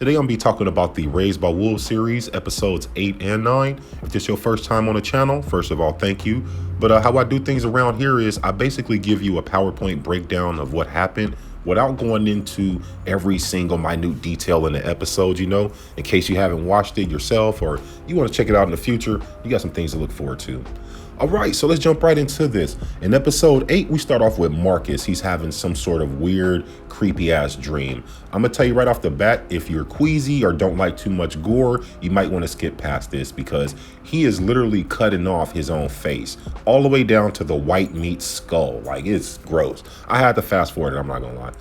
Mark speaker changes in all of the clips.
Speaker 1: Today I'm going to be talking about the Raised by Wolves series, episodes 8 and 9. If this is your first time on the channel, first of all, thank you. But how I do things around here is I basically give you a PowerPoint breakdown of what happened without going into every single minute detail in the episode, in case you haven't watched it yourself or you want to check it out in the future. You got some things to look forward to. All right, so let's jump right into this. In episode 8, we start off with Marcus. He's having some sort of weird, creepy ass dream. I'm gonna tell you right off the bat, if you're queasy or don't like too much gore, you might want to skip past this because he is literally cutting off his own face all the way down to the white meat skull. Like, it's gross. I had to fast forward it, I'm not gonna lie.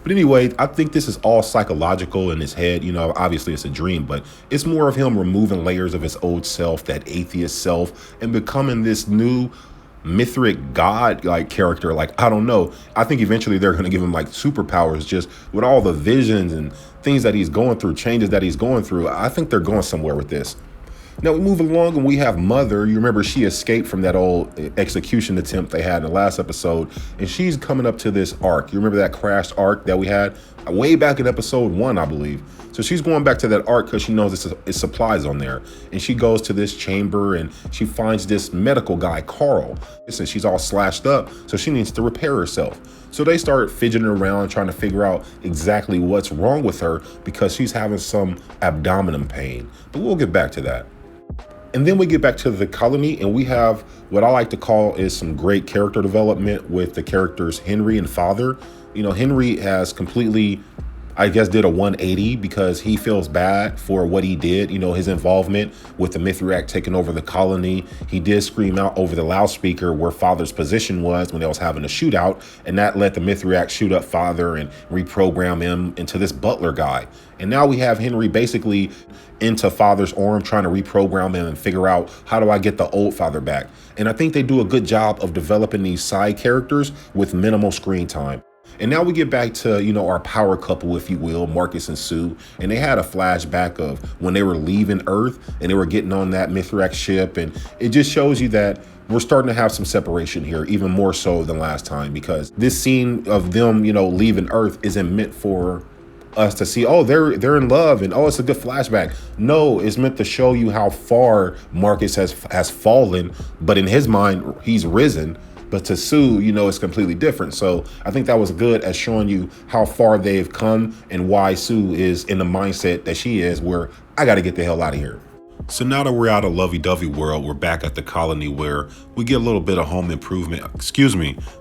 Speaker 1: But anyway, I think this is all psychological in his head. Obviously it's a dream, but it's more of him removing layers of his old self, that atheist self, and becoming this new mythic god-like character. Like, I don't know. I think eventually they're going to give him like superpowers just with all the visions and things that he's going through, changes that he's going through. I think they're going somewhere with this. Now we move along and we have Mother. You remember she escaped from that old execution attempt they had in the last episode, and she's coming up to this ark. You remember that crashed ark that we had way back in episode 1, I believe. So she's going back to that ark because she knows it's supplies on there. And she goes to this chamber and she finds this medical guy, Carl. Listen, she's all slashed up, so she needs to repair herself. So they start fidgeting around trying to figure out exactly what's wrong with her because she's having some abdominal pain. But we'll get back to that. And then we get back to the colony and we have what I like to call is some great character development with the characters Henry and Father. Henry has completely, I guess, did a 180 because he feels bad for what he did, his involvement with the Mithriac taking over the colony. He did scream out over the loudspeaker where Father's position was when they was having a shootout, and that let the Mithriac shoot up Father and reprogram him into this butler guy. And now we have Henry basically into Father's arm trying to reprogram him and figure out, how do I get the old Father back? And I think they do a good job of developing these side characters with minimal screen time. And now we get back to, our power couple, if you will, Marcus and Sue. And they had a flashback of when they were leaving Earth and they were getting on that Mithriac ship. And it just shows you that we're starting to have some separation here, even more so than last time, because this scene of them, leaving Earth isn't meant for us to see, oh, they're in love and, oh, it's a good flashback. No, it's meant to show you how far Marcus has fallen, but in his mind, he's risen. But to Sue, it's completely different. So I think that was good at showing you how far they've come and why Sue is in the mindset that she is, where I got to get the hell out of here. So now that we're out of lovey-dovey world, we're back at the colony where we get a little bit of home improvement.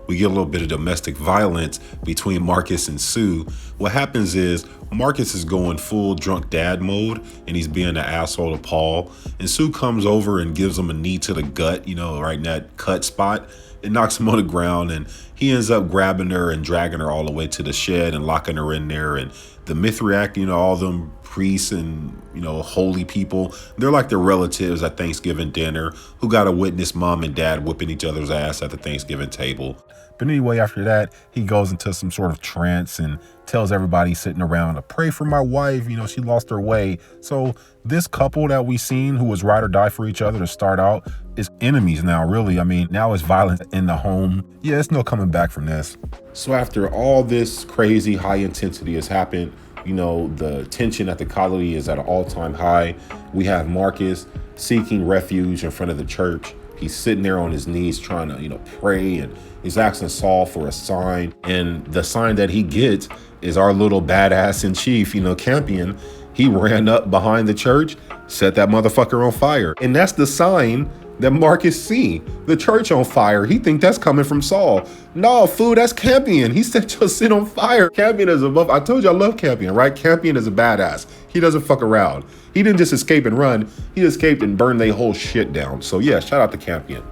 Speaker 1: We get a little bit of domestic violence between Marcus and Sue. What happens is Marcus is going full drunk dad mode and he's being an asshole to Paul. And Sue comes over and gives him a knee to the gut, right in that cut spot. It knocks him on the ground and he ends up grabbing her and dragging her all the way to the shed and locking her in there. And the Mithriac, all them priests and, holy people, they're like their relatives at Thanksgiving dinner who got to witness mom and dad whipping each other's ass at the Thanksgiving table. But anyway, after that, he goes into some sort of trance and tells everybody sitting around to pray for my wife. She lost her way. So this couple that we seen who was ride or die for each other to start out is enemies now, really. Now it's violence in the home. Yeah, it's no coming back from this. So after all this crazy high intensity has happened, the tension at the colony is at an all-time high. We have Marcus seeking refuge in front of the church. He's sitting there on his knees trying to, pray, and he's asking Saul for a sign. And the sign that he gets is our little badass in chief, Campion. He ran up behind the church, set that motherfucker on fire. And that's the sign that Marcus see. The church on fire. He think that's coming from Saul. No, fool, that's Campion. He set your shit on fire. Campion is above. I told you I love Campion, right? Campion is a badass. He doesn't fuck around. He didn't just escape and run. He escaped and burned their whole shit down. So yeah, shout out to Campion.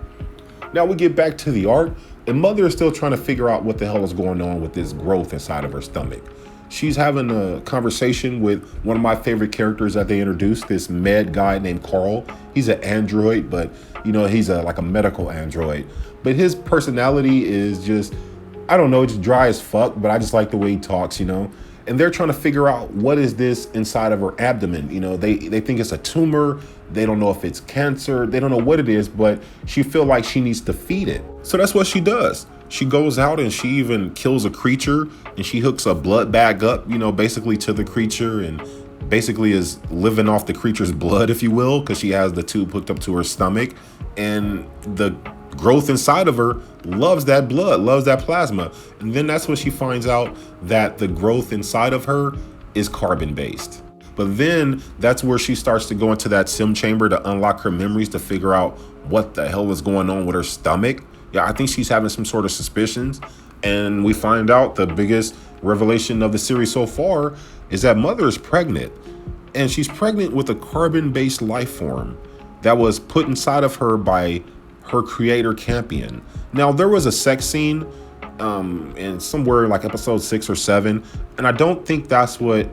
Speaker 1: Now we get back to the ark, and Mother is still trying to figure out what the hell is going on with this growth inside of her stomach. She's having a conversation with one of my favorite characters that they introduced, this med guy named Carl. He's an android, but he's like a medical android. But his personality is just, I don't know, it's dry as fuck, but I just like the way he talks, And they're trying to figure out what is this inside of her abdomen. They think it's a tumor. They don't know if it's cancer. They don't know what it is, but she feel like she needs to feed it. So that's what she does. She goes out and she even kills a creature and she hooks a blood bag up, basically to the creature, and basically is living off the creature's blood, if you will, because she has the tube hooked up to her stomach, and the growth inside of her loves that blood, loves that plasma. And then that's when she finds out that the growth inside of her is carbon based. But then that's where she starts to go into that sim chamber to unlock her memories, to figure out what the hell is going on with her stomach. Yeah, I think she's having some sort of suspicions. And we find out the biggest revelation of the series so far is that Mother is pregnant. And she's pregnant with a carbon-based life form that was put inside of her by her creator, Campion. Now, there was a sex scene in somewhere like episode 6 or 7, and I don't think that's what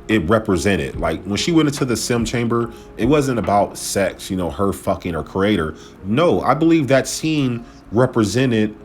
Speaker 1: it represented. Like, when she went into the sim chamber, it wasn't about sex, you know, her fucking her creator. No, I believe that scene represented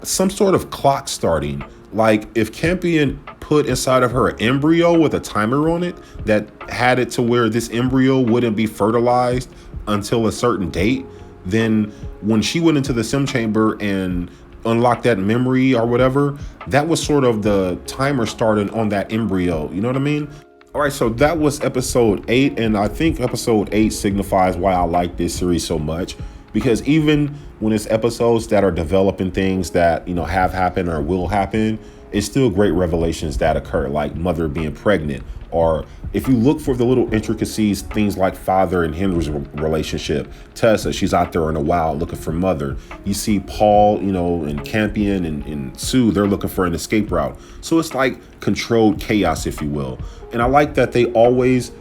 Speaker 1: some sort of clock starting. Like, if Campion put inside of her an embryo with a timer on it that had it to where this embryo wouldn't be fertilized until a certain date, then when she went into the sim chamber and unlocked that memory or whatever, that was sort of the timer starting on that embryo. You know what I mean? All right, so that was episode 8, and I think episode 8 signifies why I like this series so much, because even when it's episodes that are developing things that, you know, have happened or will happen, it's still great revelations that occur, like Mother being pregnant. Or if you look for the little intricacies, things like Father and Henry's relationship, Tessa, she's out there in the wild looking for Mother. You see Paul, you know, and Campion and Sue, they're looking for an escape route. So it's like controlled chaos, if you will. And I like that they always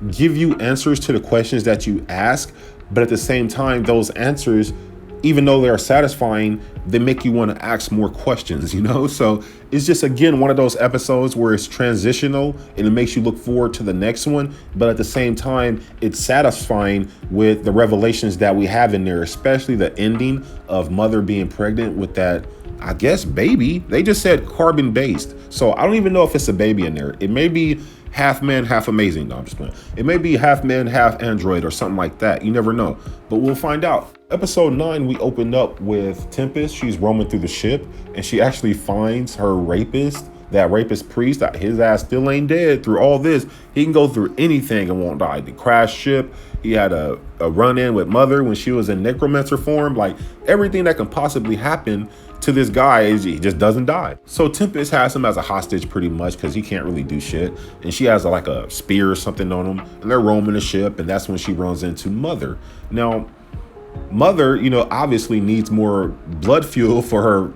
Speaker 1: give you answers to the questions that you ask, but at the same time, those answers, even though they are satisfying, they make you want to ask more questions, you know? So it's just, again, one of those episodes where it's transitional and it makes you look forward to the next one. But at the same time, it's satisfying with the revelations that we have in there, especially the ending of Mother being pregnant with that, I guess, baby. They just said carbon based. So I don't even know if it's a baby in there. It may be half man, half amazing. No, I'm just playing. It may be half man, half android or something like that. You never know, but we'll find out. Episode 9, we opened up with Tempest. She's roaming through the ship and she actually finds her rapist, that rapist priest. His ass still ain't dead through all this. He can go through anything and won't die. The crash ship. He had a run-in with Mother when she was in necromancer form. Like, everything that can possibly happen to this guy, he just doesn't die. So Tempest has him as a hostage pretty much because he can't really do shit. And she has like a spear or something on him. And they're roaming the ship. And that's when she runs into Mother. Now, Mother, you know, obviously needs more blood fuel for her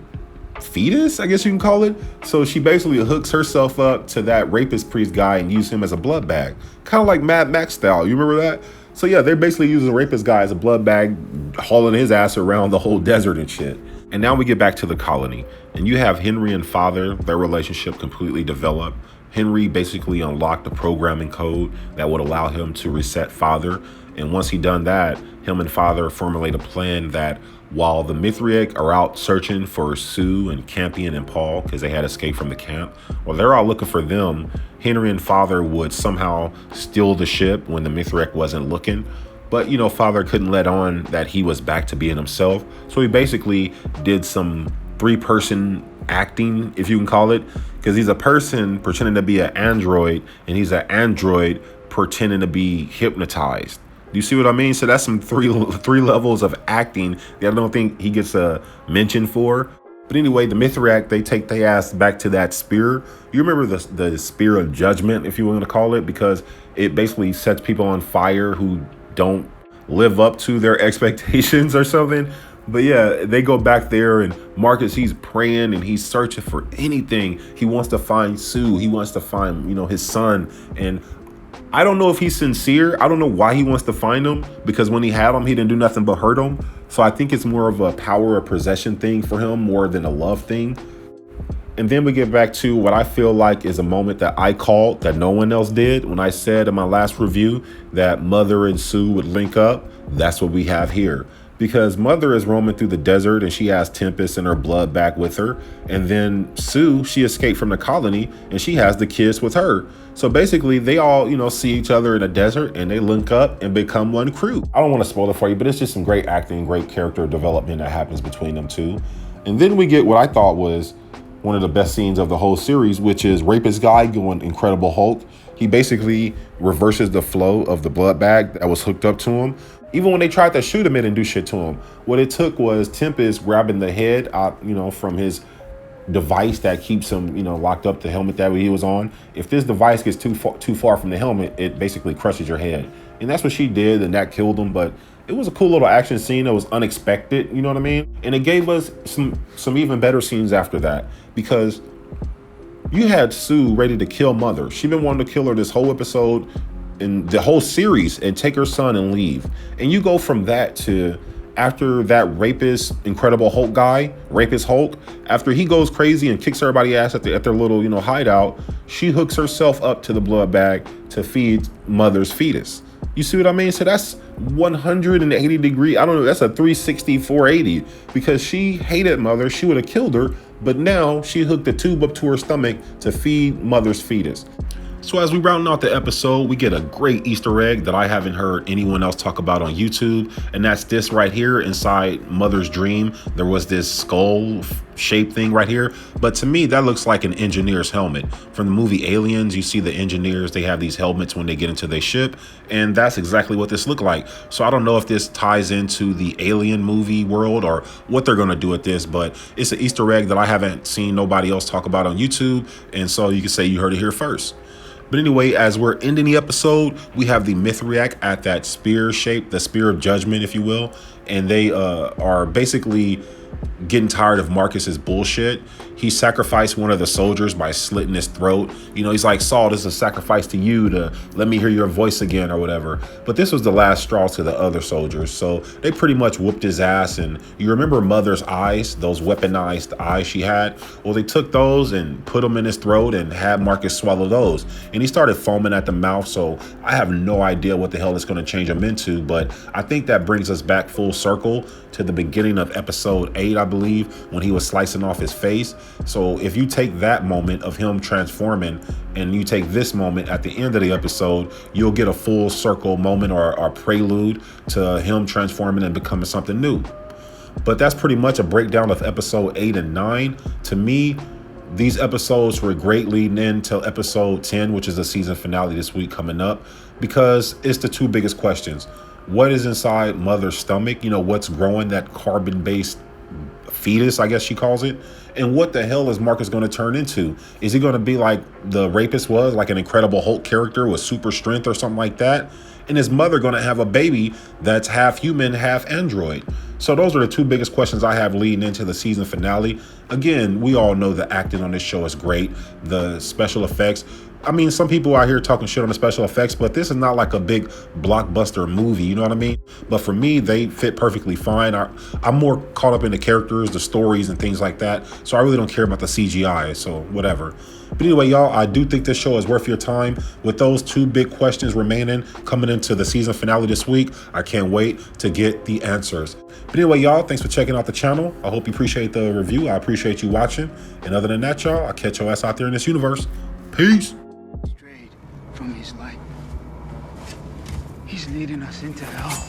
Speaker 1: fetus, I guess you can call it. So she basically hooks herself up to that rapist priest guy and use him as a blood bag. Kind of like Mad Max style. You remember that? So yeah, they're basically using the rapist guy as a blood bag, hauling his ass around the whole desert and shit. And now we get back to the colony. And you have Henry and Father, their relationship completely developed. Henry basically unlocked the programming code that would allow him to reset Father. And once he done that, him and Father formulate a plan that while the Mithriac are out searching for Sue and Campion and Paul, because they had escaped from the camp, while they're out looking for them, Henry and Father would somehow steal the ship when the Mithriac wasn't looking. But, you know, Father couldn't let on that he was back to being himself. So he basically did some 3-person acting, if you can call it, because he's a person pretending to be an android, and he's an android pretending to be hypnotized. Do you see what I mean? So that's some three levels of acting that I don't think he gets a mention for. But anyway, the Mithriac, they take their ass back to that spear. You remember the spear of judgment, if you want to call it, because it basically sets people on fire who don't live up to their expectations or something. But yeah, they go back there and Marcus, he's praying and he's searching for anything. He wants to find Sue. He wants to find, you know, his son. And I don't know if he's sincere. I don't know why he wants to find him, because when he had him, he didn't do nothing but hurt him. So I think it's more of a power or possession thing for him more than a love thing. And then we get back to what I feel like is a moment that I called that no one else did. When I said in my last review that Mother and Sue would link up, that's what we have here. Because Mother is roaming through the desert and she has Tempest and her blood back with her. And then Sue, she escaped from the colony and she has the kids with her. So basically they all, you know, see each other in the desert and they link up and become one crew. I don't want to spoil it for you, but it's just some great acting, great character development that happens between them two. And then we get what I thought was one of the best scenes of the whole series, which is Rapist Guy going Incredible Hulk. He basically reverses the flow of the blood bag that was hooked up to him. Even when they tried to shoot him, it didn't do shit to him. What it took was Tempest grabbing the head out, from his device that keeps him, locked up, the helmet that he was on. If this device gets too far from the helmet, it basically crushes your head. And that's what she did, and that killed him. But it was a cool little action scene that was unexpected, you know what I mean? And it gave us some even better scenes after that, because you had Sue ready to kill Mother. She'd been wanting to kill her this whole episode and the whole series, and take her son and leave. And you go from that to, after that rapist Incredible Hulk guy, Rapist Hulk, after he goes crazy and kicks everybody's ass at their little, hideout, she hooks herself up to the blood bag to feed Mother's fetus. You see what I mean? So that's 180 degree. I don't know. That's a 360, 480, because she hated Mother. She would have killed her, but now she hooked the tube up to her stomach to feed Mother's fetus. So as we round out the episode, we get a great Easter egg that I haven't heard anyone else talk about on YouTube. And that's this right here inside Mother's dream. There was this skull shaped thing right here. But to me, that looks like an engineer's helmet. From the movie Aliens, you see the engineers, they have these helmets when they get into their ship. And that's exactly what this looked like. So I don't know if this ties into the Alien movie world or what they're going to do with this. But it's an Easter egg that I haven't seen nobody else talk about on YouTube. And so you can say you heard it here first. But anyway, as we're ending the episode, we have the Mithriac at that spear shape, the spear of judgment, if you will. And they are basically getting tired of Marcus's bullshit. He sacrificed one of the soldiers by slitting his throat. He's like, Saul, this is a sacrifice to you to let me hear your voice again or whatever. But this was the last straw to the other soldiers. So they pretty much whooped his ass. And you remember Mother's eyes, those weaponized eyes she had? Well, they took those and put them in his throat and had Marcus swallow those. And he started foaming at the mouth. So I have no idea what the hell it's going to change him into. But I think that brings us back full circle to the beginning of episode 8, I believe, when he was slicing off his face. So if you take that moment of him transforming and you take this moment at the end of the episode, you'll get a full circle moment or a prelude to him transforming and becoming something new. But that's pretty much a breakdown of episode 8 and 9. To me, these episodes were great leading into episode 10, which is the season finale this week coming up, because it's the two biggest questions. What is inside Mother's stomach? What's growing, that carbon-based fetus, I guess she calls it. And what the hell is Marcus going to turn into? Is he going to be like the rapist was, like an Incredible Hulk character with super strength or something like that? And is Mother going to have a baby that's half human, half android? So those are the two biggest questions I have leading into the season finale. Again, we all know the acting on this show is great. The special effects. I mean, some people out here talking shit on the special effects, but this is not like a big blockbuster movie, you know what I mean? But for me, they fit perfectly fine. I'm more caught up in the characters, the stories, and things like that. So I really don't care about the CGI, so whatever. But anyway, y'all, I do think this show is worth your time. With those two big questions remaining coming into the season finale this week, I can't wait to get the answers. But anyway, y'all, thanks for checking out the channel. I hope you appreciate the review. I appreciate you watching. And other than that, y'all, I'll catch your ass out there in this universe. Peace.
Speaker 2: Strayed from his light. He's leading us into hell.